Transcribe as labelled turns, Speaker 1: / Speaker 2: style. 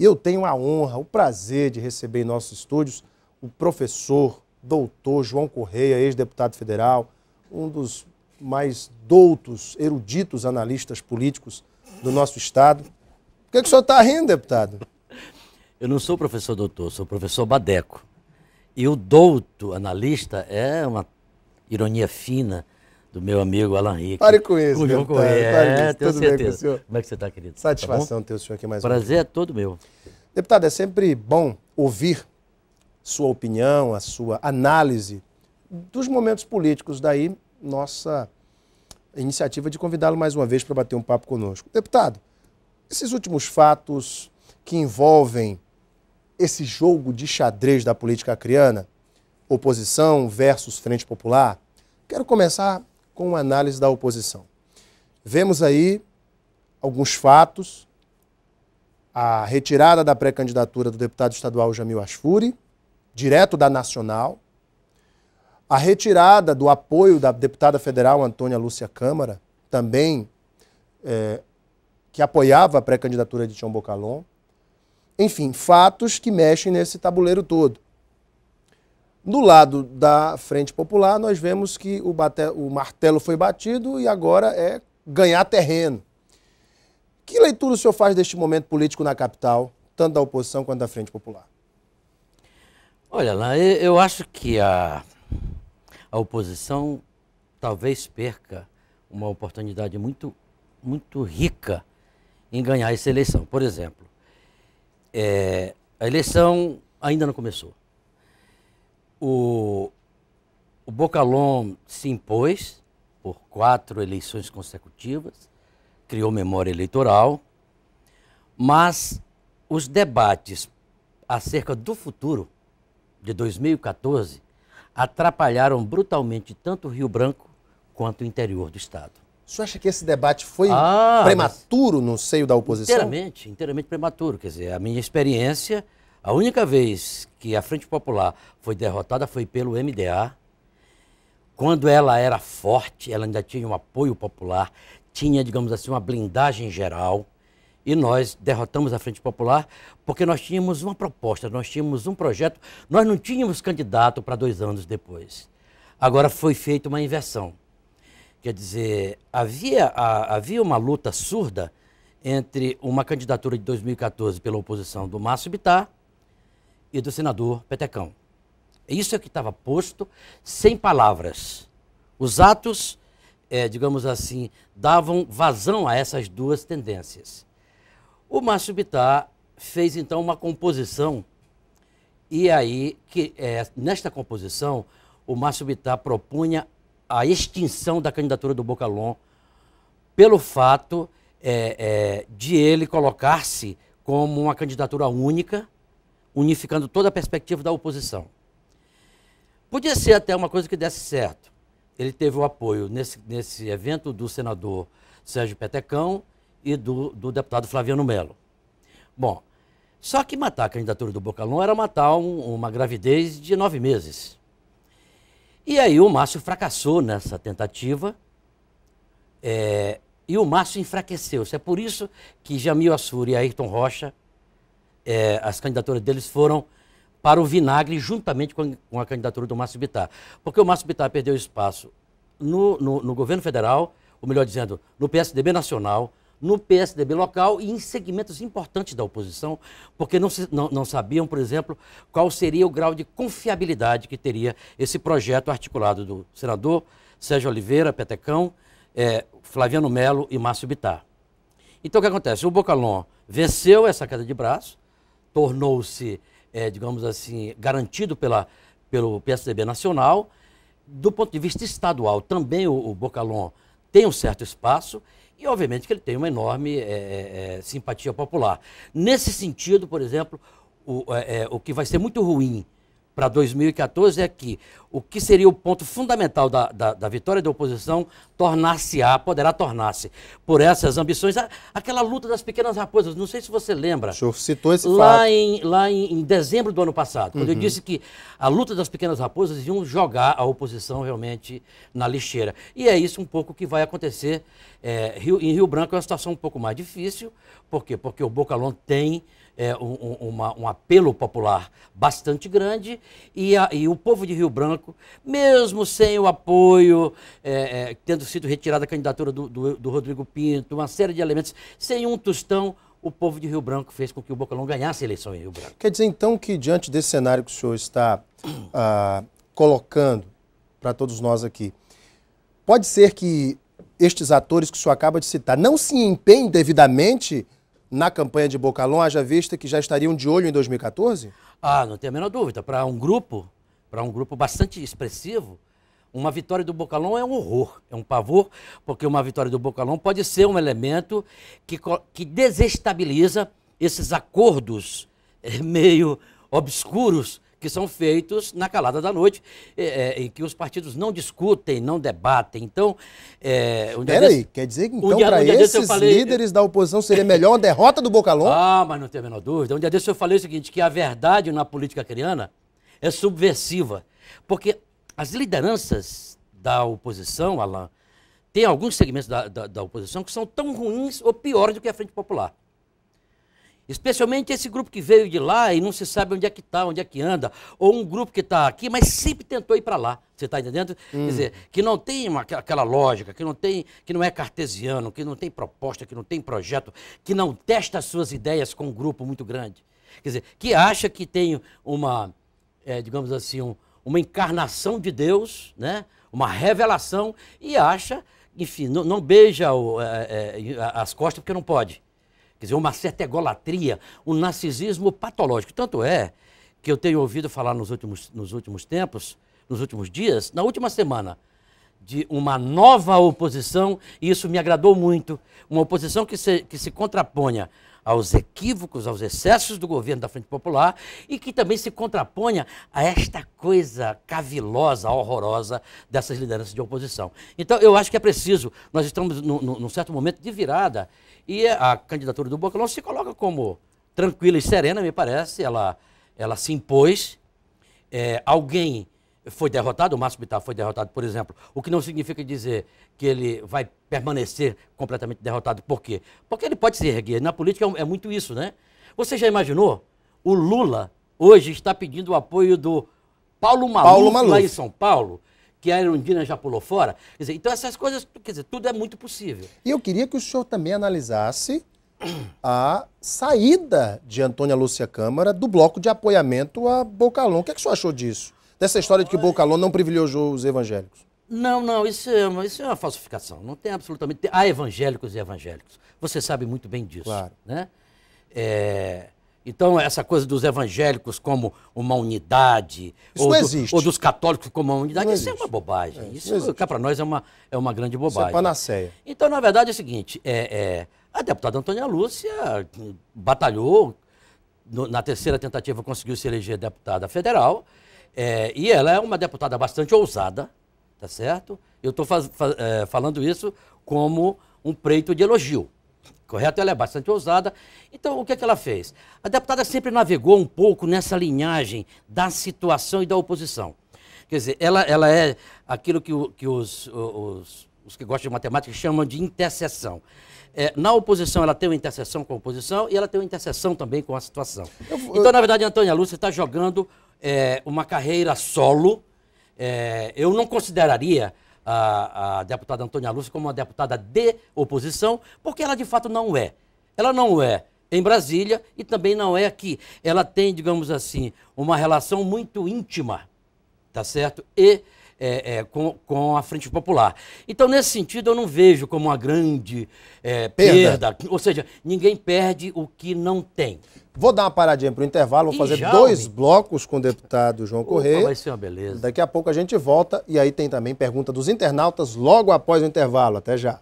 Speaker 1: Eu tenho a honra, o prazer de receber em nossos estúdios o professor, doutor João Correia, ex-deputado federal, um dos mais doutos, eruditos analistas políticos do nosso estado. Por que o senhor está rindo, deputado?
Speaker 2: Eu não sou professor doutor, sou professor Badeco. E o douto analista é uma ironia fina do meu amigo Alan Rick.
Speaker 1: Pare com isso,
Speaker 2: o João
Speaker 1: deputado.
Speaker 2: Correia. Tenho
Speaker 1: Tudo bem com o
Speaker 2: certeza.
Speaker 1: senhor?
Speaker 2: Como é que você está, querido?
Speaker 1: Satisfação ter o senhor aqui mais uma vez.
Speaker 2: Prazer é todo meu.
Speaker 1: Deputado, é sempre bom ouvir sua opinião, a sua análise dos momentos políticos. Daí, nossa iniciativa de convidá-lo mais uma vez para bater um papo conosco. Deputado, esses últimos fatos que envolvem esse jogo de xadrez da política acreana, oposição versus Frente Popular, quero começar com uma análise da oposição. Vemos aí alguns fatos: a retirada da pré-candidatura do deputado estadual Jamil Asfuri, direto da Nacional, a retirada do apoio da deputada federal Antônia Lúcia Câmara, também que apoiava a pré-candidatura de Tião Bocalhon. Enfim, fatos que mexem nesse tabuleiro todo. Do lado da Frente Popular, nós vemos que o martelo foi batido e agora é ganhar terreno. Que leitura o senhor faz deste momento político na capital, tanto da oposição quanto da Frente Popular?
Speaker 2: Olha lá, eu acho que a oposição talvez perca uma oportunidade muito, muito rica em ganhar essa eleição. Por exemplo, a eleição ainda não começou. O Bocalhon se impôs por 4 eleições consecutivas, criou memória eleitoral, mas os debates acerca do futuro de 2014 atrapalharam brutalmente tanto o Rio Branco quanto o interior do estado.
Speaker 1: O senhor acha que esse debate foi prematuro no seio da oposição?
Speaker 2: Inteiramente prematuro. Quer dizer, a minha experiência, a única vez que a Frente Popular foi derrotada foi pelo MDA. Quando ela era forte, ela ainda tinha um apoio popular, tinha, digamos assim, uma blindagem geral. E nós derrotamos a Frente Popular porque nós tínhamos uma proposta, nós tínhamos um projeto, nós não tínhamos candidato para 2 anos depois. Agora foi feita uma inversão. Quer dizer, havia uma luta surda entre uma candidatura de 2014 pela oposição do Márcio Bittar e do senador Petecão. Isso é que estava posto, sem palavras. Os atos, digamos assim, davam vazão a essas duas tendências. O Márcio Bittar fez, então, uma composição, e aí, nesta composição, o Márcio Bittar propunha a extinção da candidatura do Bocalhon pelo fato de ele colocar-se como uma candidatura única, unificando toda a perspectiva da oposição. Podia ser até uma coisa que desse certo. Ele teve o apoio nesse evento do senador Sérgio Petecão e do deputado Flaviano Melo. Bom, só que matar a candidatura do Bocalhon era matar uma gravidez de 9 meses. E aí o Márcio fracassou nessa tentativa e o Márcio enfraqueceu-se. É por isso que Jamil Asfuri e Ayrton Rocha, as candidaturas deles foram para o vinagre juntamente com a candidatura do Márcio Bittar. Porque o Márcio Bittar perdeu espaço no governo federal, ou melhor dizendo, no PSDB nacional, no PSDB local e em segmentos importantes da oposição, porque não sabiam, por exemplo, qual seria o grau de confiabilidade que teria esse projeto articulado do senador Sérgio Oliveira, Petecão, Flaviano Melo e Márcio Bittar. Então o que acontece? O Bocalhon venceu essa queda de braço, tornou-se, digamos assim, garantido pelo PSDB nacional. Do ponto de vista estadual, também o Bocalhon tem um certo espaço, e, obviamente, que ele tem uma enorme simpatia popular. Nesse sentido, por exemplo, o que vai ser muito ruim para 2014 é que o que seria o ponto fundamental da vitória da oposição poderá tornar-se, por essas ambições, aquela luta das pequenas raposas. Não sei se você lembra.
Speaker 1: O senhor citou esse
Speaker 2: fato. Lá em dezembro do ano passado, quando eu disse que a luta das pequenas raposas iam jogar a oposição realmente na lixeira. E é isso um pouco que vai acontecer. Em Rio Branco é uma situação um pouco mais difícil. Por quê? Porque o Bocalhon tem um apelo popular bastante grande e o povo de Rio Branco, mesmo sem o apoio, tendo sido retirada a candidatura do Rodrigo Pinto, uma série de elementos, sem um tostão, o povo de Rio Branco fez com que o Bocalhau ganhasse a eleição em Rio Branco.
Speaker 1: Quer dizer, então, que diante desse cenário que o senhor está colocando para todos nós aqui, pode ser que estes atores que o senhor acaba de citar não se empenhem devidamente na campanha de Bocalhau, haja vista que já estariam de olho em 2014?
Speaker 2: Ah, não tem a menor dúvida. Para um grupo bastante expressivo, uma vitória do Bocalhau é um horror, é um pavor, porque uma vitória do Bocalhau pode ser um elemento que desestabiliza esses acordos meio obscuros que são feitos na calada da noite, em que os partidos não discutem, não debatem. Então,
Speaker 1: Peraí, quer dizer que então para esses líderes da oposição seria melhor uma derrota do Bocalhau?
Speaker 2: Ah, mas não tem a menor dúvida. Um dia desse eu falei o seguinte, que a verdade na política acreana é subversiva, porque as lideranças da oposição, Alain, tem alguns segmentos da oposição que são tão ruins ou piores do que a Frente Popular. Especialmente esse grupo que veio de lá e não se sabe onde é que está, onde é que anda, ou um grupo que está aqui, mas sempre tentou ir para lá. Você está entendendo? Quer dizer, que não tem aquela lógica, que não é cartesiano, que não tem proposta, que não tem projeto, que não testa as suas ideias com um grupo muito grande. Quer dizer, que acha que tem uma, digamos assim, uma encarnação de Deus, né? Uma revelação, e acha, enfim, não beija as costas porque não pode. Quer dizer, uma certa egolatria, um narcisismo patológico. Tanto é que eu tenho ouvido falar nos últimos tempos, nos últimos dias, na última semana, de uma nova oposição, e isso me agradou muito, uma oposição que se contraponha aos equívocos, aos excessos do governo da Frente Popular e que também se contraponha a esta coisa cavilosa, horrorosa dessas lideranças de oposição. Então, eu acho que é preciso, nós estamos num certo momento de virada e a candidatura do Bocalhau se coloca como tranquila e serena, me parece, ela se impôs, alguém foi derrotado, o Márcio Bittar foi derrotado, por exemplo, o que não significa dizer que ele vai permanecer completamente derrotado. Por quê? Porque ele pode se erguer. Na política é muito isso, né? Você já imaginou? O Lula hoje está pedindo o apoio do Paulo Maluf lá em São Paulo, que a Erundina já pulou fora. Quer dizer, então essas coisas, quer dizer, tudo é muito possível.
Speaker 1: E eu queria que o senhor também analisasse a saída de Antônia Lúcia Câmara do bloco de apoiamento a Bocalhau. O que é que o senhor achou disso? Dessa história de que Bocalhau não privilegiou os evangélicos?
Speaker 2: Não, isso é uma falsificação. Não tem absolutamente... Há evangélicos e evangélicos. Você sabe muito bem disso.
Speaker 1: Claro.
Speaker 2: Né? Então, essa coisa dos evangélicos como uma unidade,
Speaker 1: isso não existe.
Speaker 2: Ou dos católicos como uma unidade,
Speaker 1: não
Speaker 2: isso
Speaker 1: existe.
Speaker 2: É uma bobagem. Isso cá para nós é uma grande bobagem.
Speaker 1: Isso é panaceia.
Speaker 2: Então, na verdade, é o seguinte, a deputada Antônia Lúcia batalhou, na terceira tentativa conseguiu se eleger deputada federal, e ela é uma deputada bastante ousada, tá certo? Eu estou falando isso como um preito de elogio. Correto? Ela é bastante ousada. Então, o que ela fez? A deputada sempre navegou um pouco nessa linhagem da situação e da oposição. Quer dizer, ela é aquilo que os que gostam de matemática chamam de interseção. Na oposição, ela tem uma interseção com a oposição e ela tem uma interseção também com a situação. Então, na verdade, a Antônia Lúcia está jogando uma carreira solo. Eu não consideraria a deputada Antônia Lúcia como uma deputada de oposição, porque ela de fato não é. Ela não é em Brasília e também não é aqui. Ela tem, digamos assim, uma relação muito íntima, tá certo? E com a Frente Popular. Então, nesse sentido, eu não vejo como uma grande perda. Ou seja, ninguém perde o que não tem.
Speaker 1: Vou dar uma paradinha para o intervalo, vou fazer 2 blocos com o deputado João Correia.
Speaker 2: Vai ser uma beleza.
Speaker 1: Daqui a pouco a gente volta e aí tem também pergunta dos internautas logo após o intervalo. Até já.